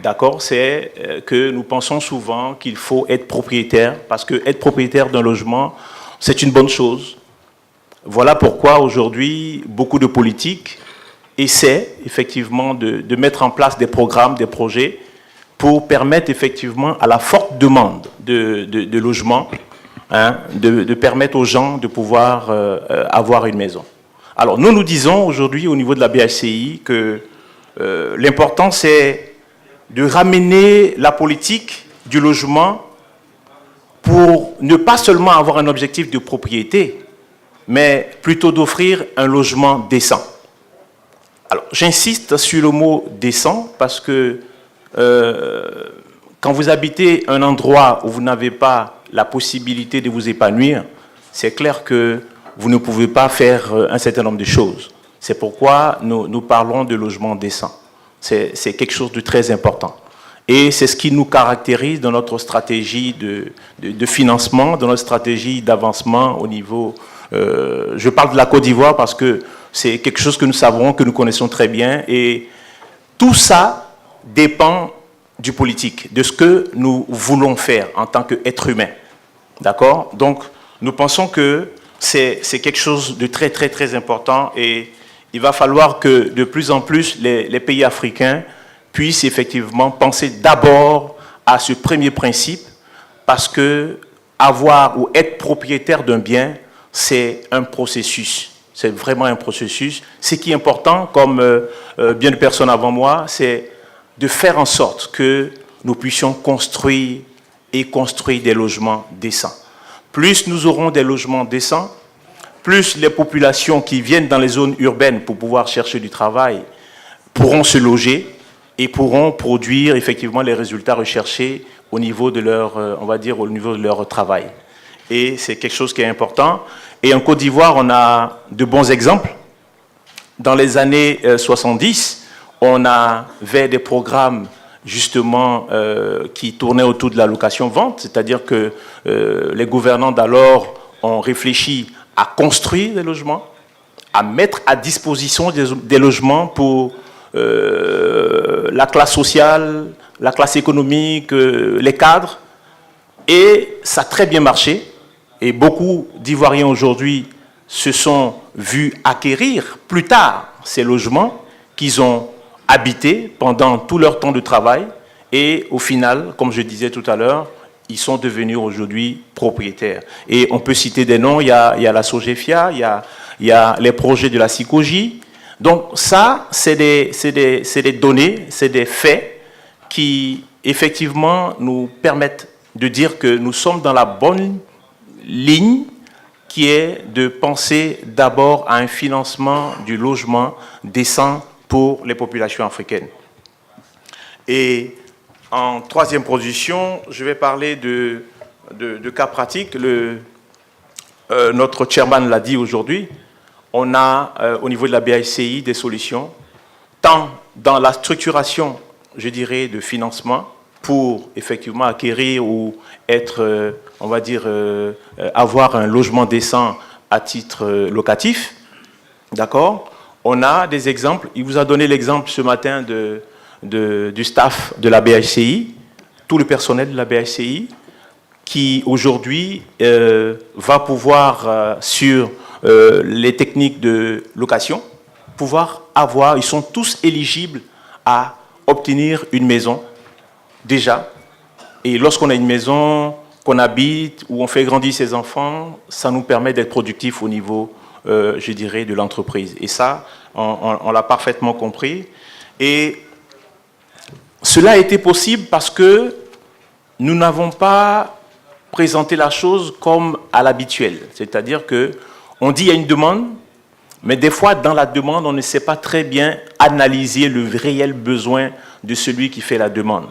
D'accord, c'est que nous pensons souvent qu'il faut être propriétaire, parce que être propriétaire d'un logement, c'est une bonne chose. Voilà pourquoi aujourd'hui, beaucoup de politiques essaient effectivement de mettre en place des programmes, des projets, pour permettre effectivement à la forte demande de logements, de permettre aux gens de pouvoir avoir une maison. Alors nous disons aujourd'hui au niveau de la BHCI que l'important c'est de ramener la politique du logement pour ne pas seulement avoir un objectif de propriété, mais plutôt d'offrir un logement décent. Alors, j'insiste sur le mot décent parce que quand vous habitez un endroit où vous n'avez pas la possibilité de vous épanouir, c'est clair que vous ne pouvez pas faire un certain nombre de choses. C'est pourquoi nous parlons de logement décent. C'est quelque chose de très important. Et c'est ce qui nous caractérise dans notre stratégie de financement, dans notre stratégie d'avancement au niveau... je parle de la Côte d'Ivoire parce que c'est quelque chose que nous savons, que nous connaissons très bien. Et tout ça dépend du politique, de ce que nous voulons faire en tant qu'être humain. D'accord? Donc, nous pensons que c'est quelque chose de très, très, très important et il va falloir que de plus en plus les pays africains puissent effectivement penser d'abord à ce premier principe parce que avoir ou être propriétaire d'un bien, c'est un processus. C'est vraiment un processus. Ce qui est important, comme bien de personnes avant moi, c'est de faire en sorte que nous puissions construire des logements décents. Plus nous aurons des logements décents, plus les populations qui viennent dans les zones urbaines pour pouvoir chercher du travail pourront se loger et pourront produire effectivement les résultats recherchés au niveau de leur, on va dire, au niveau de leur travail. Et c'est quelque chose qui est important. Et en Côte d'Ivoire, on a de bons exemples. Dans les années 70, on avait des programmes justement qui tournaient autour de la location-vente, c'est-à-dire que les gouvernants d'alors ont réfléchi à construire des logements, à mettre à disposition des logements pour la classe sociale, la classe économique, les cadres. Et ça a très bien marché. Et beaucoup d'Ivoiriens aujourd'hui se sont vus acquérir plus tard ces logements qu'ils ont habités pendant tout leur temps de travail. Et au final, comme je disais tout à l'heure, ils sont devenus aujourd'hui propriétaires. Et on peut citer des noms, il y a la Sogefia, il y a les projets de la Sikoji. Donc ça, c'est des données, c'est des faits qui effectivement nous permettent de dire que nous sommes dans la bonne ligne qui est de penser d'abord à un financement du logement décent pour les populations africaines. Et en troisième position, je vais parler de cas pratiques. Notre chairman l'a dit aujourd'hui, on a au niveau de la BICI des solutions, tant dans la structuration, je dirais, de financement, pour effectivement acquérir ou être, on va dire, avoir un logement décent à titre locatif. D'accord? On a des exemples. Il vous a donné l'exemple ce matin du staff de la BHCI, tout le personnel de la BHCI, qui aujourd'hui va pouvoir, sur les techniques de location, pouvoir avoir, ils sont tous éligibles à obtenir une maison déjà. Et lorsqu'on a une maison qu'on habite, où on fait grandir ses enfants, ça nous permet d'être productifs au niveau, je dirais, de l'entreprise. Et ça, on l'a parfaitement compris. Et cela a été possible parce que nous n'avons pas présenté la chose comme à l'habituel. C'est-à-dire qu'on dit qu'il y a une demande, mais des fois, dans la demande, on ne sait pas très bien analyser le réel besoin de celui qui fait la demande.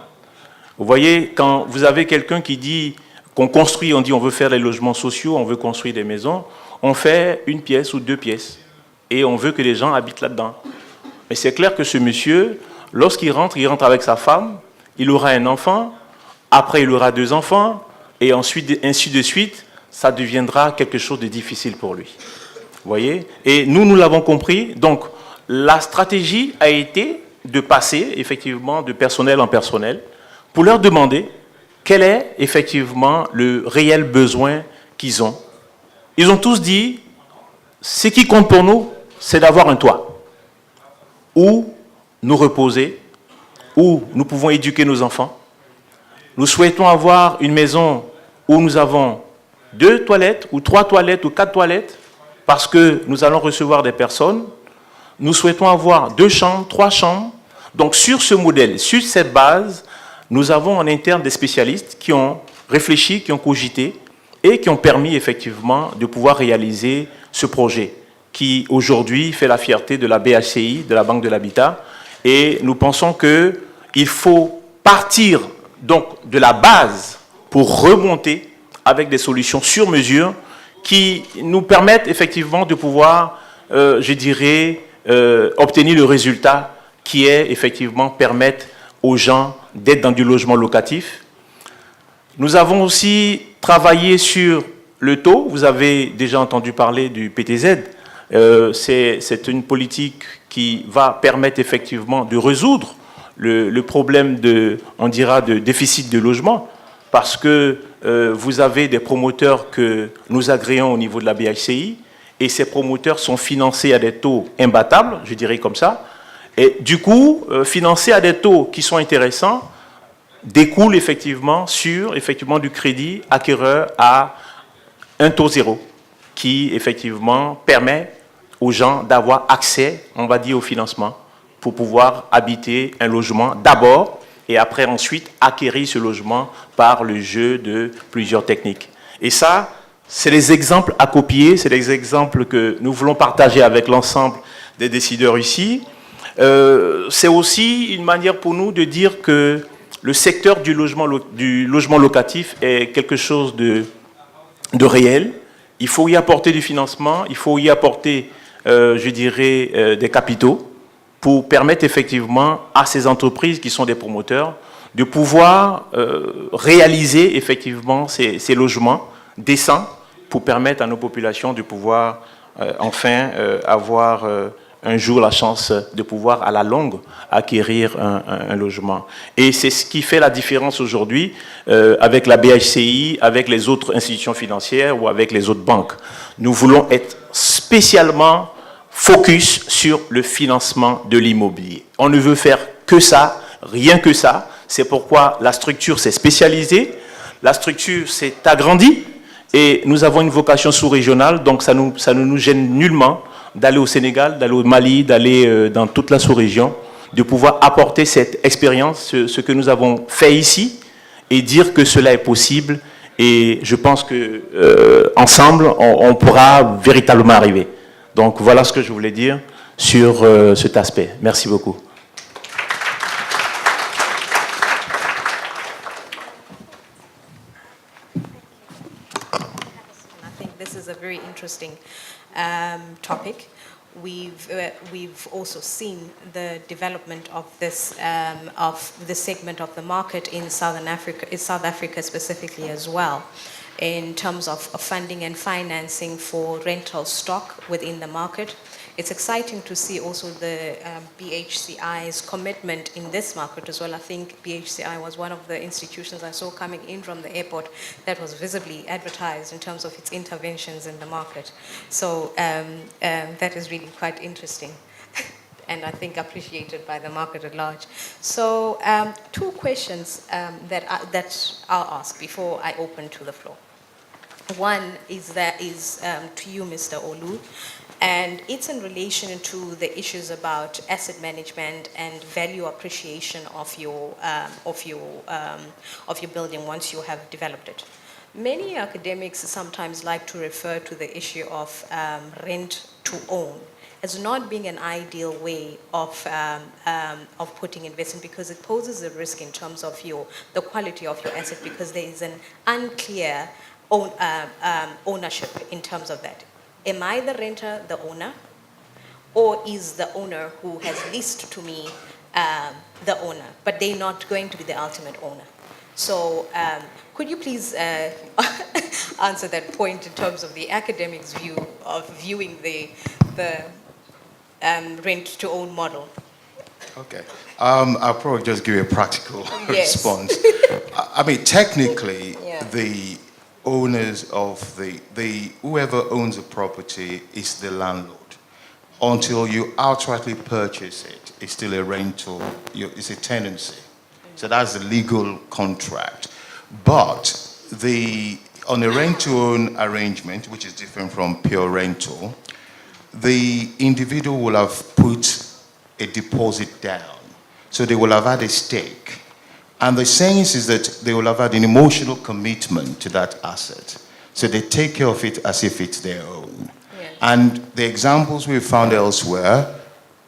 Vous voyez, quand vous avez quelqu'un qui dit qu'on construit, on dit on veut faire les logements sociaux, on veut construire des maisons, on fait une pièce ou deux pièces et on veut que les gens habitent là-dedans. Mais c'est clair que ce monsieur, lorsqu'il rentre, il rentre avec sa femme, il aura un enfant, après il aura deux enfants et ensuite, ainsi de suite, ça deviendra quelque chose de difficile pour lui. Vous voyez? Et nous l'avons compris. Donc, la stratégie a été de passer effectivement de personnel en personnel pour leur demander quel est effectivement le réel besoin qu'ils ont. Ils ont tous dit, ce qui compte pour nous, c'est d'avoir un toit, où nous reposer, où nous pouvons éduquer nos enfants. Nous souhaitons avoir une maison où nous avons 2 toilettes, ou 3 toilettes, ou 4 toilettes, parce que nous allons recevoir des personnes. Nous souhaitons avoir 2 chambres, 3 chambres. Donc sur ce modèle, sur cette base, nous avons en interne des spécialistes qui ont réfléchi, qui ont cogité et qui ont permis effectivement de pouvoir réaliser ce projet qui aujourd'hui fait la fierté de la BHCI, de la Banque de l'Habitat. Et nous pensons qu'il faut partir donc de la base pour remonter avec des solutions sur mesure qui nous permettent effectivement de pouvoir, je dirais, obtenir le résultat qui est effectivement permettre aux gens d'être dans du logement locatif. Nous avons aussi travaillé sur le taux. Vous avez déjà entendu parler du PTZ. C'est une politique qui va permettre effectivement de résoudre le problème de déficit de logement, parce que vous avez des promoteurs que nous agréons au niveau de la BHCI, et ces promoteurs sont financés à des taux imbattables, je dirais comme ça, et du coup, financés à des taux qui sont intéressants, découle effectivement sur du crédit acquéreur à un taux zéro, qui effectivement permet aux gens d'avoir accès, on va dire, au financement pour pouvoir habiter un logement d'abord et après ensuite acquérir ce logement par le jeu de plusieurs techniques. Et ça, c'est les exemples à copier, c'est les exemples que nous voulons partager avec l'ensemble des décideurs ici. C'est aussi une manière pour nous de dire que le secteur du logement locatif est quelque chose de réel. Il faut y apporter du financement, il faut y apporter, des capitaux pour permettre effectivement à ces entreprises qui sont des promoteurs de pouvoir réaliser effectivement ces logements décents pour permettre à nos populations de pouvoir enfin avoir un jour la chance de pouvoir à la longue acquérir un logement. Et c'est ce qui fait la différence aujourd'hui avec la BHCI, avec les autres institutions financières ou avec les autres banques. Nous voulons être spécialement focus sur le financement de l'immobilier. On ne veut faire que ça, rien que ça. C'est pourquoi la structure s'est spécialisée, la structure s'est agrandie et nous avons une vocation sous-régionale, donc ça ne nous gêne nullement d'aller au Sénégal, d'aller au Mali, d'aller dans toute la sous-région, de pouvoir apporter cette expérience, ce que nous avons fait ici, et dire que cela est possible. Et je pense que ensemble, on pourra véritablement arriver. Donc voilà ce que je voulais dire sur cet aspect. Merci beaucoup. I think this is a very interesting topic. We've also seen the development of this segment of the market in South Africa specifically as well, in terms of funding and financing for rental stock within the market. It's exciting to see also the BHCI's commitment in this market as well. I think BHCI was one of the institutions I saw coming in from the airport that was visibly advertised in terms of its interventions in the market. So that is really quite interesting and I think appreciated by the market at large. So two questions that I'll ask before I open to the floor. One is to you, Mr. Olu, and it's in relation to the issues about asset management and value appreciation of your building once you have developed it. Many academics sometimes like to refer to the issue of rent to own as not being an ideal way of putting investment, because it poses a risk in terms of the quality of your asset, because there is an unclear ownership in terms of that. Am I the renter the owner, or is the owner who has leased to me the owner, but they're not going to be the ultimate owner? So could you please answer that point in terms of the academic's view of viewing the rent-to-own model? Okay. I'll probably just give you a practical response. I mean, technically, the owners of whoever owns a property is the landlord. Until you outrightly purchase it, it's still a rental, it's a tenancy. So that's the legal contract. But on a rent-to-own arrangement, which is different from pure rental, the individual will have put a deposit down. So they will have had a stake. And the sense is that they will have had an emotional commitment to that asset. So they take care of it as if it's their own. Yeah. And the examples we've found elsewhere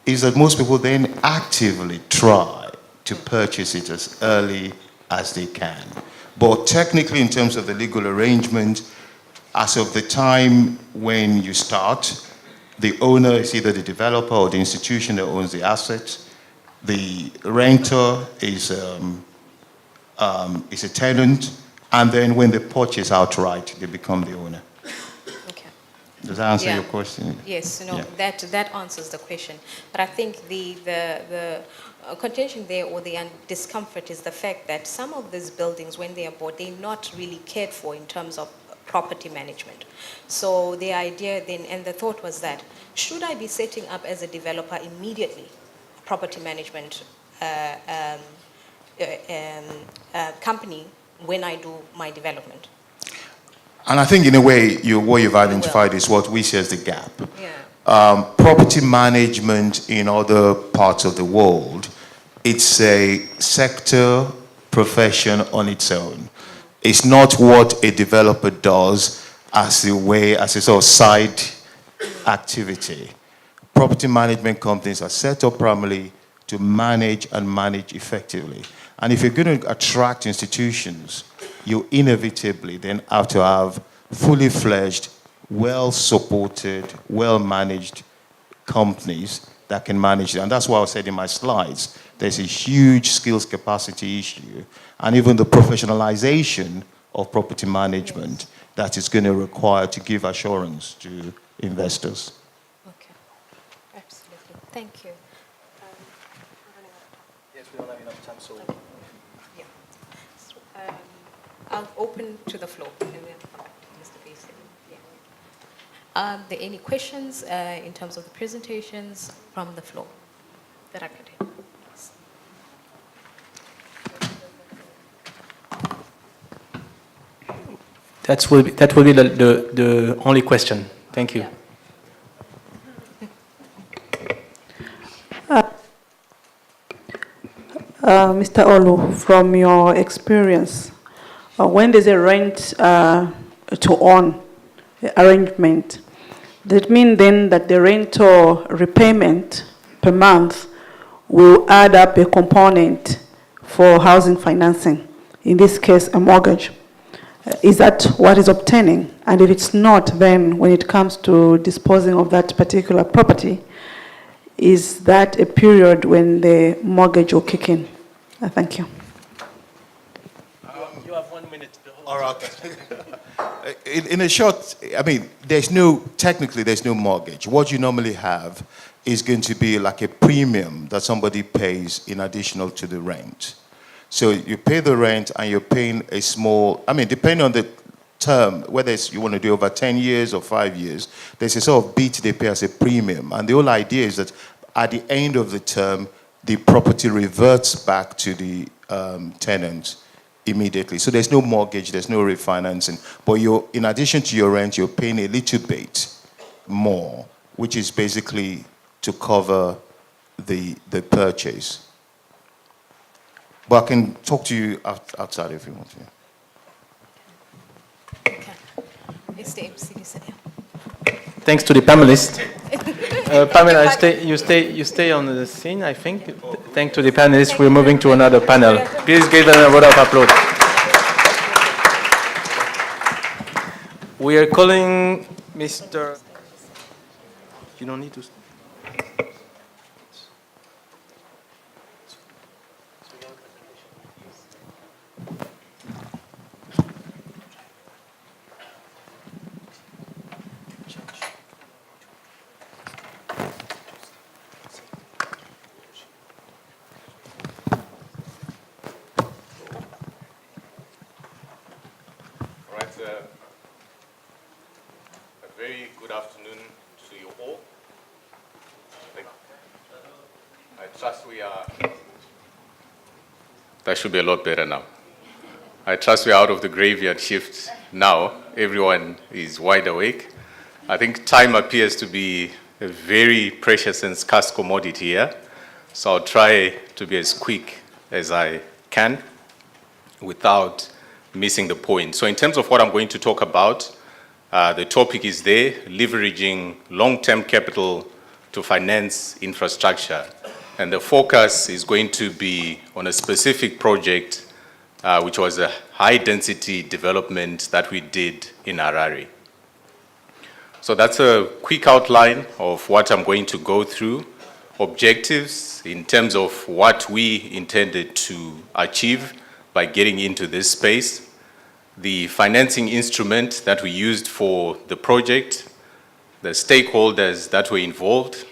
is that most people then actively try to purchase it as early as they can. But technically, in terms of the legal arrangement, as of the time when you start, the owner is either the developer or the institution that owns the asset. The renter is a tenant, and then when they purchase outright, they become the owner. Okay. Does that answer Yeah. your question? Yes, no, Yeah. that answers the question. But I think the contention there, or the discomfort, is the fact that some of these buildings, when they are bought, they're not really cared for in terms of property management. So the idea then, and the thought was that, should I be setting up as a developer immediately property management company when I do my development? And I think in a way, what you've identified is what we see as the gap. Yeah. Property management in other parts of the world, it's a sector profession on its own. It's not what a developer does as a sort of side activity. Property management companies are set up primarily to manage and manage effectively. And if you're going to attract institutions, you inevitably then have to have fully fledged, well-supported, well-managed companies that can manage it. And that's why I said in my slides, there's a huge skills capacity issue, and even the professionalization of property management that is going to require to give assurance to investors. Okay. Absolutely. Thank you. Yes, we don't have enough time, so... Yeah. So, I'll open to the floor, and then come back to Mr. Basin. Yeah. Are there any questions in terms of the presentations from the floor that I could hear? That will be the only question. Thank you. Yeah. Mr. Olu, from your experience, when there's a rent to own arrangement, does it mean then that the rental repayment per month will add up a component for housing financing, in this case a mortgage? Is that what is obtaining? And if it's not, then when it comes to disposing of that particular property, is that a period when the mortgage will kick in? Thank you. You have 1 minute. All right. In a short, I mean, technically there's no mortgage. What you normally have is going to be like a premium that somebody pays in additional to the rent. So you pay the rent and you're paying a small, I mean, depending on the term, whether you want to do over 10 years or 5 years, there's a sort of bit they pay as a premium. And the whole idea is that at the end of the term, the property reverts back to the tenant immediately. So there's no mortgage, there's no refinancing. But in addition to your rent, you're paying a little bit more, which is basically to cover the purchase. But I can talk to you outside if you want to. Okay. Mr. MC, Thanks to the panelists. Pamela, you stay on the scene, I think. Thanks to the panelists. We're moving to another panel. Please give them a word of applause. We are calling Mr. You don't need to. A very good afternoon to you all. I trust we are... That should be a lot better now. I trust we are out of the graveyard shift now. Everyone is wide awake. I think time appears to be a very precious and scarce commodity here. So I'll try to be as quick as I can without missing the point. So in terms of what I'm going to talk about, the topic is there, leveraging long-term capital to finance infrastructure. And the focus is going to be on a specific project, which was a high-density development that we did in Harare. So that's a quick outline of what I'm going to go through. objectives in terms of what we intended to achieve by getting into this space, the financing instrument that we used for the project, the stakeholders that were involved,